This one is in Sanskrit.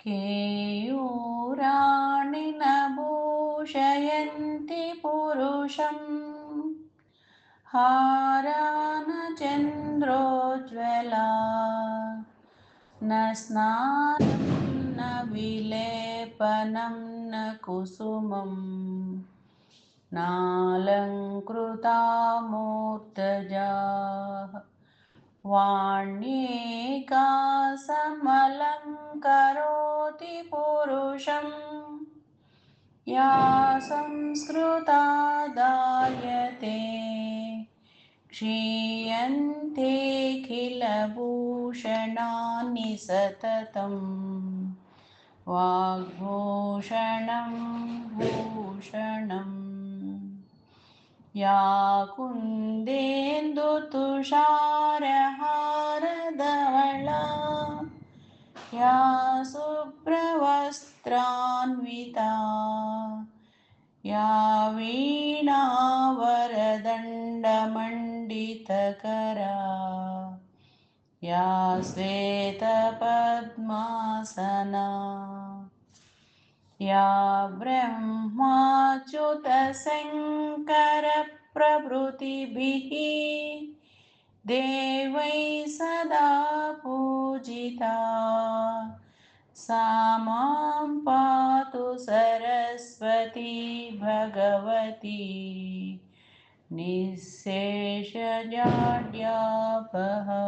केयूराणि न भूषयन्ति पुरुषम् हारा न चन्द्रोज्ज्वला न स्नानं न विलेपनं न कुसुमम् नालङ्कृता मूर्धजाः वाण्येका समलङ्करोति पुरुषम् या संस्कृता दार्यते क्षीयन्तेऽखिलभूषणानि सततं वाग्भूषणं भूषणम् या कुन्देन्दुतुषारहारधवला या शुभ्रवस्त्रान्विता या वीणावरदण्डमण्डितकरा या श्वेतपद्मासना या ब्रह्माच्युतशङ्करप्रभृतिभिः देवैः सदा पूजिता सा मां पातु सरस्वती भगवती निःशेषजाड्यापहा।